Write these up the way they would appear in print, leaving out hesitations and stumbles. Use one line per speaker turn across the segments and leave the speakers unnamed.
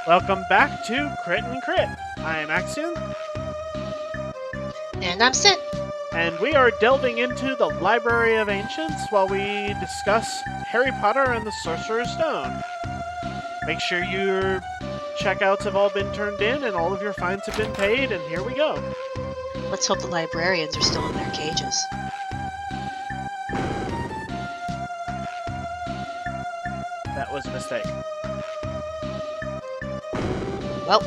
Welcome back to Crit and Crit. I am Axion,
And I'm Scint.
and we are delving into the Library of Ancients while we discuss Harry Potter and the Sorcerer's Stone. Make sure your checkouts have all been turned in and all of your fines have been paid, and here we go.
Let's hope the librarians are still in their cages.
That was a mistake.
Well.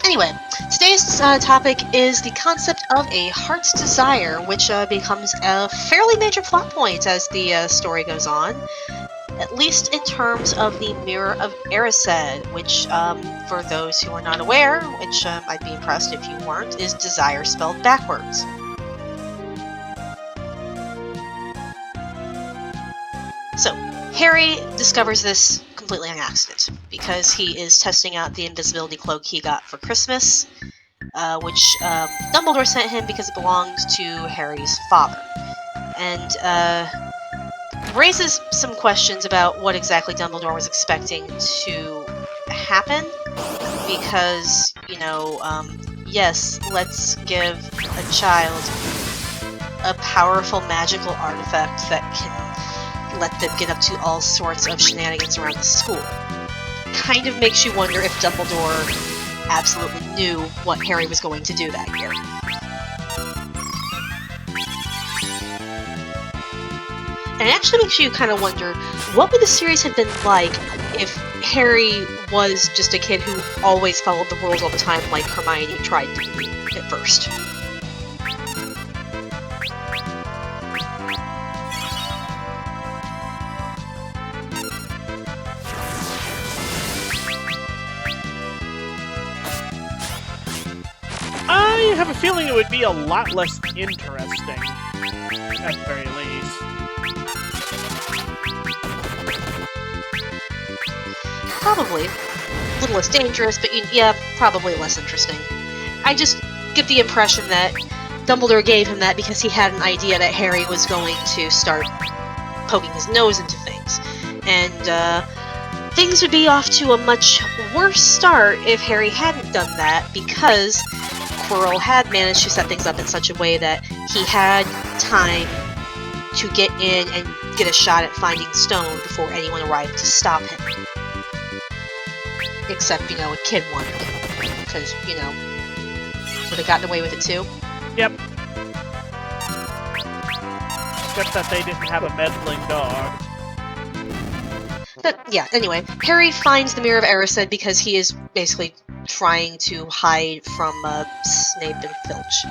Anyway, today's topic is the concept of a heart's desire, which becomes a fairly major plot point as the story goes on. At least in terms of the Mirror of Erised, which, for those who are not aware, which I'd be impressed if you weren't, is desire spelled backwards. So, Harry discovers this completely on accident, because he is testing out the Invisibility Cloak he got for Christmas, which Dumbledore sent him because it belonged to Harry's father. And, raises some questions about what exactly Dumbledore was expecting to happen, because, yes, let's give a child a powerful magical artifact that can let them get up to all sorts of shenanigans around the school. Kind of makes you wonder if Dumbledore absolutely knew what Harry was going to do that year. And it actually makes you kind of wonder, what would the series have been like if Harry was just a kid who always followed the rules all the time like Hermione tried to do at first?
I have a feeling it would be a lot less interesting, at the very least.
Probably. A little less dangerous, but yeah, probably less interesting. I just get the impression that Dumbledore gave him that because he had an idea that Harry was going to start poking his nose into things. And, things would be off to a much worse start if Harry hadn't done that, because Quirrell had managed to set things up in such a way that he had time to get in and get a shot at finding the stone before anyone arrived to stop him. Except, a kid wanted it. Because, would have gotten away with it too.
Yep. Except that they didn't have a meddling dog.
But, yeah, anyway, Harry finds the Mirror of Erised because he is basically trying to hide from Snape and Filch.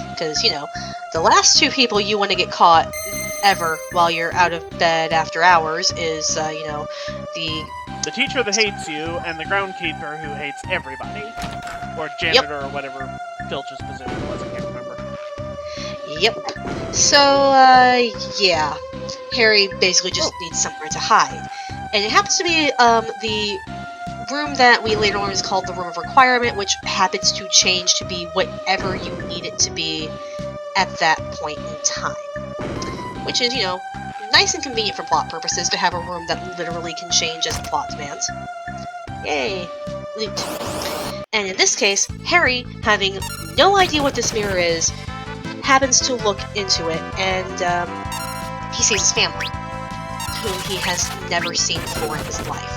Because, the last two people you want to get caught ever while you're out of bed after hours is,
the teacher that hates you and the groundkeeper who hates everybody. Or janitor, or whatever Filch's position was, I can't remember.
Yep. So, yeah. Harry basically just needs somewhere to hide. And it happens to be, the room that we later learn is called the Room of Requirement, which happens to change to be whatever you need it to be at that point in time. Which is, nice and convenient for plot purposes to have a room that literally can change as the plot demands. Yay! Loot. And in this case, Harry, having no idea what this mirror is, happens to look into it, and he sees his family, whom he has never seen before in his life.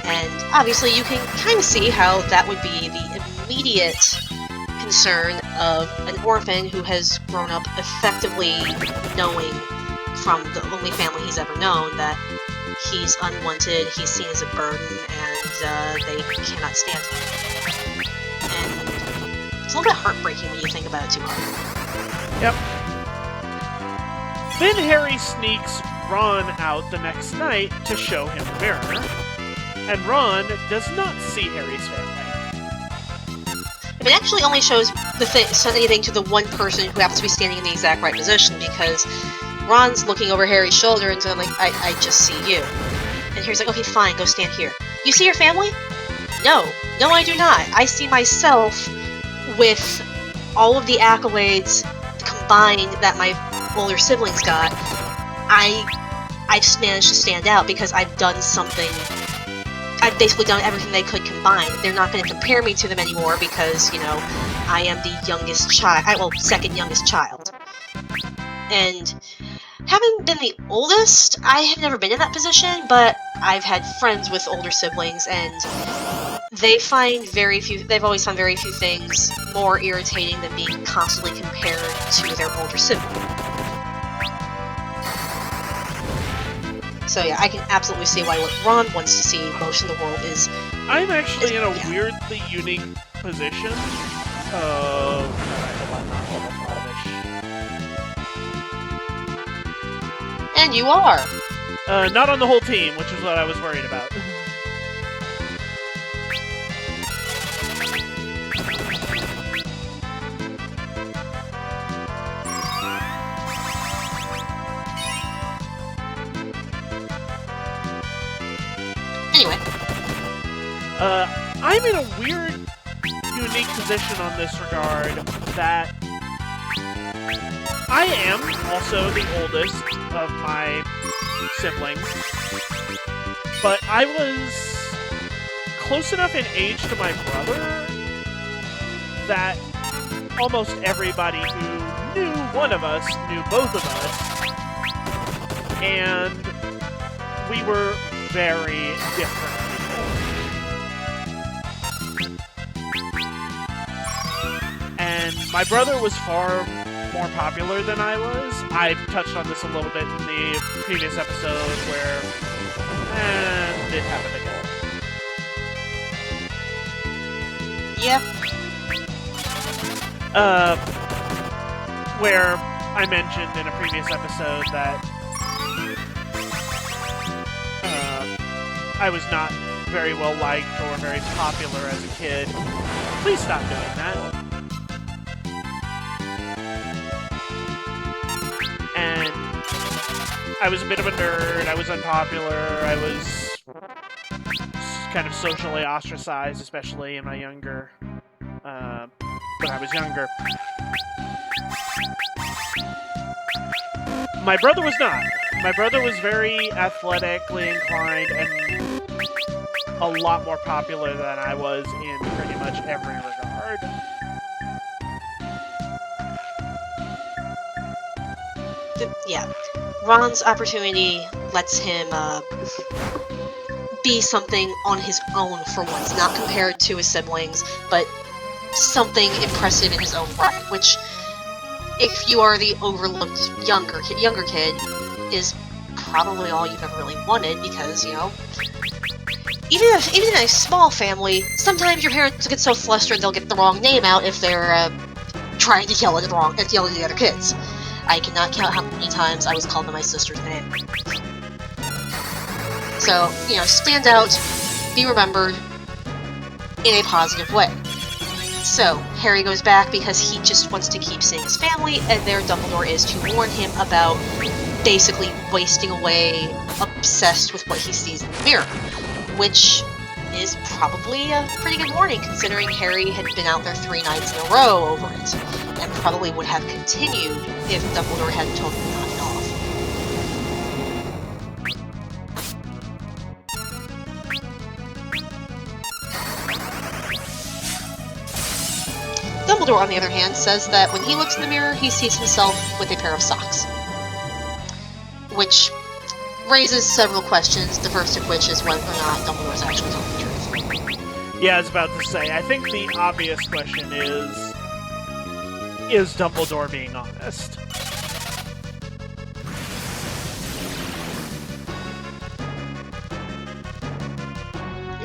And obviously you can kind of see how that would be the immediate concern of an orphan who has grown up effectively knowing from the only family he's ever known that he's unwanted, he's seen as a burden, and they cannot stand him. And it's a little bit heartbreaking when you think about it too hard.
Yep. Then Harry sneaks Ron out the next night to show him the mirror, and Ron does not see Harry's family.
It actually only shows anything to the one person who happens to be standing in the exact right position, because Ron's looking over Harry's shoulder and saying, like, I just see you. And Harry's like, okay, fine, go stand here. You see your family? No, I do not. I see myself with all of the accolades combined that my older siblings got. I've managed to stand out because I've done something. I've basically done everything they could combine. They're not going to compare me to them anymore because, you know, I am the youngest child. Well, second youngest child. And having been the oldest, I have never been in that position, but I've had friends with older siblings, and they've always found very few things more irritating than being constantly compared to their older sibling. So yeah, I can absolutely see why what Ron wants to see most in the world is...
I'm actually in a weirdly unique position of...
And you are!
Not on the whole team, which is what I was worried about.
Anyway.
I'm in a weird, unique position on this regard that I am also the oldest of my siblings, but I was close enough in age to my brother that almost everybody who knew one of us knew both of us, and we were very different people. And my brother was far more popular than I was. I touched on this a little bit in the previous episode where it happened again.
Yeah.
Where I mentioned in a previous episode that I was not very well liked or very popular as a kid. Please stop doing that. And I was a bit of a nerd, I was unpopular, I was kind of socially ostracized, especially in my younger, when I was younger. My brother was not. My brother was very athletically inclined and a lot more popular than I was in pretty much every regard.
Yeah. Ron's opportunity lets him be something on his own for once, not compared to his siblings, but something impressive in his own right, which, if you are the overlooked younger kid, is probably all you've ever really wanted, because, you know, even in a small family, sometimes your parents get so flustered they'll get the wrong name out if they're trying to yell at the other kids. I cannot count how many times I was called by my sister's name. So, you know, stand out, be remembered in a positive way. So, Harry goes back because he just wants to keep seeing his family, and there Dumbledore is to warn him about basically wasting away, obsessed with what he sees in the mirror. Which is probably a pretty good warning, considering Harry had been out there 3 nights in a row over it, and probably would have continued if Dumbledore hadn't told him to knock it off. Dumbledore, on the other hand, says that when he looks in the mirror, he sees himself with a pair of socks. Which raises several questions, the first of which is whether or not Dumbledore is actually telling the truth.
Yeah, I was about to say, I think the obvious question is Dumbledore being honest?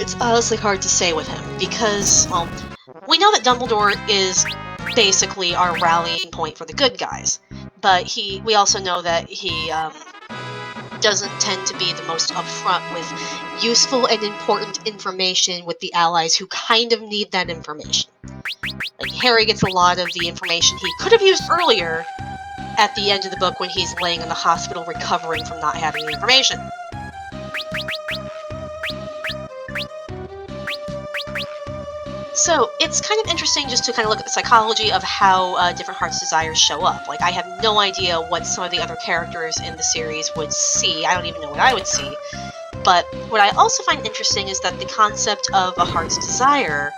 It's honestly hard to say with him, because, well, we know that Dumbledore is basically our rallying point for the good guys, but we also know that he, doesn't tend to be the most upfront with useful and important information with the allies who kind of need that information. Like, Harry gets a lot of the information he could have used earlier at the end of the book when he's laying in the hospital recovering from not having the information. So it's kind of interesting just to kind of look at the psychology of how different heart's desires show up. Like, I have no idea what some of the other characters in the series would see. I don't even know what I would see. But what I also find interesting is that the concept of a heart's desire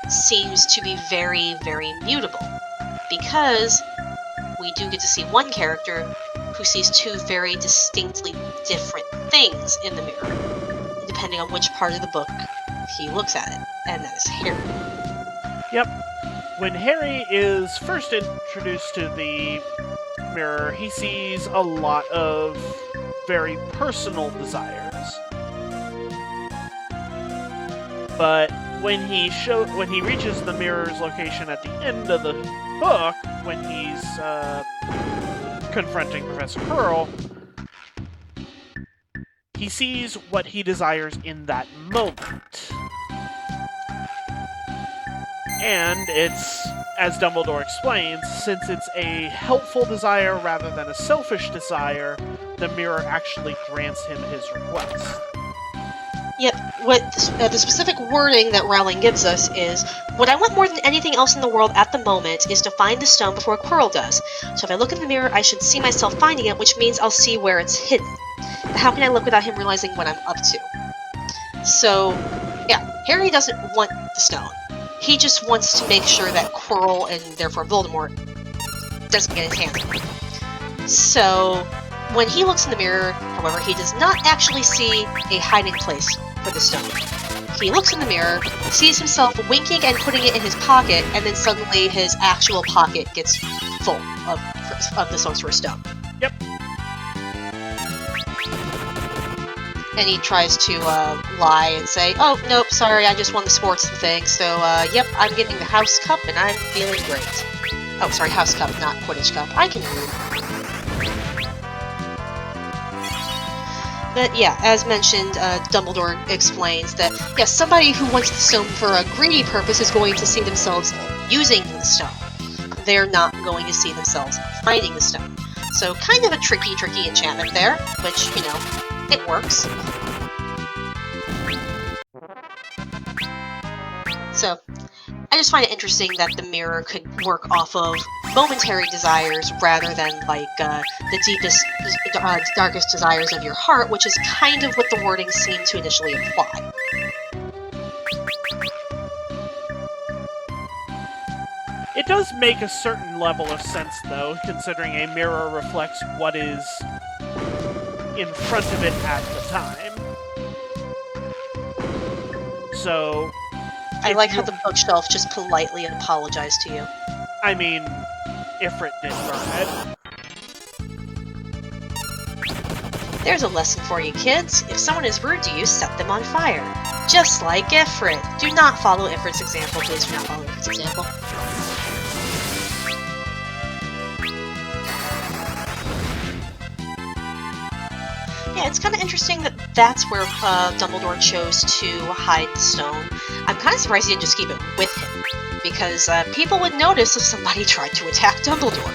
seems to be very, very mutable. Because we do get to see one character who sees two very distinctly different things in the mirror, depending on which part of the book he looks at it, and that is Harry.
Yep. When Harry is first introduced to the mirror, he sees a lot of very personal desires. But when he reaches the mirror's location at the end of the book, when he's confronting Professor Quirrell, he sees what he desires in that moment. And it's, as Dumbledore explains, since it's a helpful desire rather than a selfish desire, the mirror actually grants him his request.
Yep, what the specific wording that Rowling gives us is, what I want more than anything else in the world at the moment is to find the stone before Quirrell does. So if I look in the mirror, I should see myself finding it, which means I'll see where it's hidden. But how can I look without him realizing what I'm up to? So, yeah, Harry doesn't want the stone. He just wants to make sure that Quirrell, and therefore Voldemort, doesn't get his hands on it. So, when he looks in the mirror, however, he does not actually see a hiding place for the stone. He looks in the mirror, sees himself winking and putting it in his pocket, and then suddenly his actual pocket gets full of the Sorcerer's Stone.
Yep.
And he tries to lie and say, oh, nope, sorry, I just won the sports thing, so, yep, I'm getting the House Cup, and I'm feeling great. Oh, sorry, House Cup, not Quidditch Cup. I can read. But yeah, as mentioned, Dumbledore explains that, yes, somebody who wants the stone for a greedy purpose is going to see themselves using the stone. They're not going to see themselves finding the stone. So kind of a tricky enchantment there, which, you know, it works. So, I just find it interesting that the mirror could work off of momentary desires rather than, like, the deepest, darkest desires of your heart, which is kind of what the wording seemed to initially imply.
It does make a certain level of sense, though, considering a mirror reflects what is in front of it at the time. So,
I like how the bookshelf just politely apologized to you.
I mean, Ifrit did burn it.
There's a lesson for you, kids. If someone is rude to you, set them on fire. Just like Ifrit. Do not follow Ifrit's example. Please do not follow Ifrit's example. Yeah, it's kind of interesting that that's where Dumbledore chose to hide the stone. I'm kind of surprised he didn't just keep it with him, because people would notice if somebody tried to attack Dumbledore.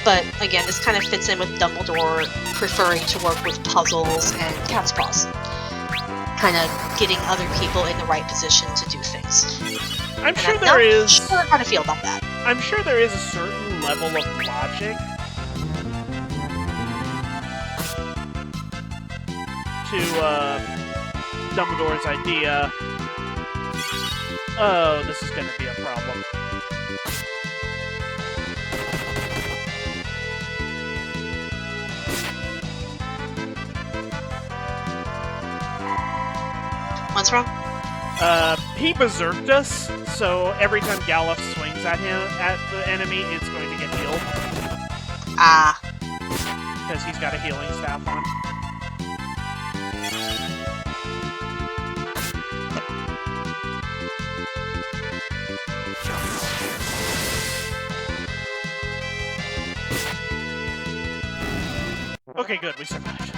But again, this kind of fits in with Dumbledore preferring to work with puzzles and cat's paws. Kind of getting other people in the right position to do things.
I'm sure there is.
Sure how to feel about that.
I'm sure there is a certain level of logic to Dumbledore's idea. Oh, this is going to be a problem.
What's wrong?
He berserked us, so every time Galuf swings at the enemy, it's going to get healed.
Ah.
Because he's got a healing staff on. Okay, good, we survived.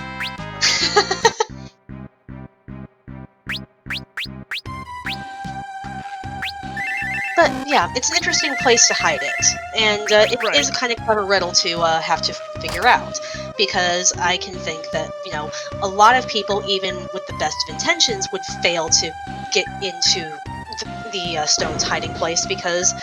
But yeah, it's an interesting place to hide it, and it is a kind of clever riddle to have to figure out, because I can think that, you know, a lot of people, even with the best of intentions, would fail to get into the stone's hiding place because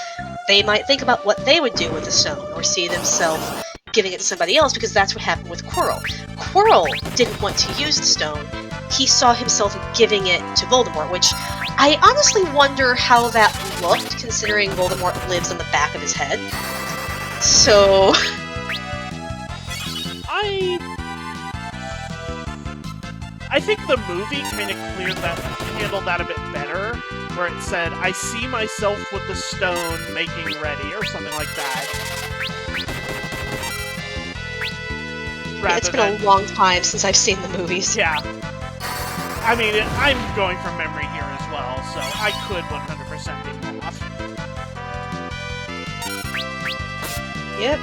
they might think about what they would do with the stone or see themselves giving it to somebody else because that's what happened with Quirrell. Quirrell didn't want to use the stone. He saw himself giving it to Voldemort, which I honestly wonder how that looked considering Voldemort lives on the back of his head. So...
I think the movie kind of handled that a bit better, where it said, I see myself with the stone making ready, or something like that.
It's been a long time since I've seen the movies.
Yeah. I mean, I'm going from memory here as well, so I could 100% be off.
Yep.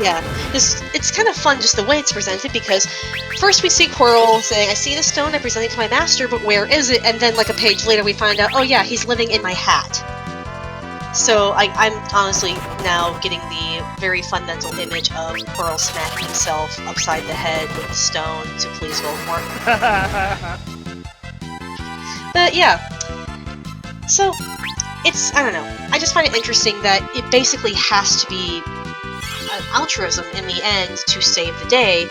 Yeah, it's kind of fun just the way it's presented because first we see Quirrell saying, I see the stone, I present it to my master, but where is it? And then like a page later we find out, oh yeah, he's living in my hat. So I'm honestly now getting the very fun mental image of Quirrell smacking himself upside the head with the stone to please Voldemort. But yeah, so it's, I don't know, I just find it interesting that it basically has to be an altruism in the end to save the day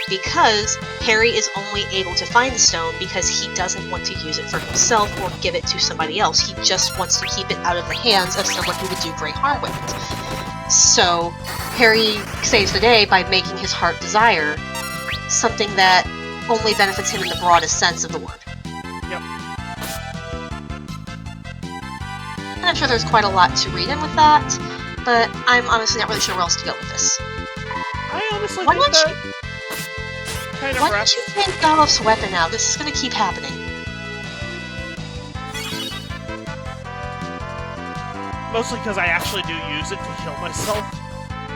because Harry is only able to find the stone because he doesn't want to use it for himself or give it to somebody else. He just wants to keep it out of the hands of someone who would do great harm with it. So Harry saves the day by making his heart desire something that only benefits him in the broadest sense of the word.
Yep.
And I'm sure there's quite a lot to read in with that, but I'm honestly not really sure where else to go with this.
I honestly
Why
think
don't
that kind of
Why
wraps...
don't you take Dolph's weapon out? This is gonna keep happening.
Mostly because I actually do use it to heal myself,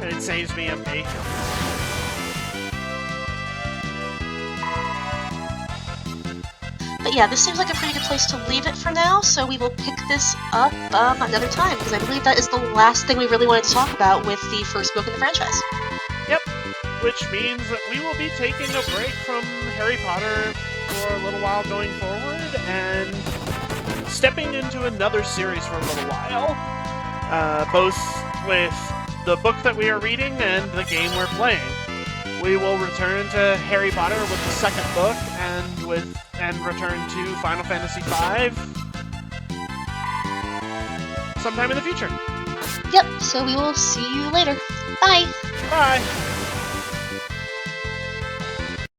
and it saves me MP.
But yeah, this seems like a pretty good place to leave it for now, so we will pick this up another time, because I believe that is the last thing we really wanted to talk about with the first book in the franchise.
Yep, which means that we will be taking a break from Harry Potter for a little while going forward, and stepping into another series for a little while, both with the book that we are reading and the game we're playing. We will return to Harry Potter with the second book, and return to Final Fantasy V sometime in the future.
Yep, so we will see you later. Bye!
Bye!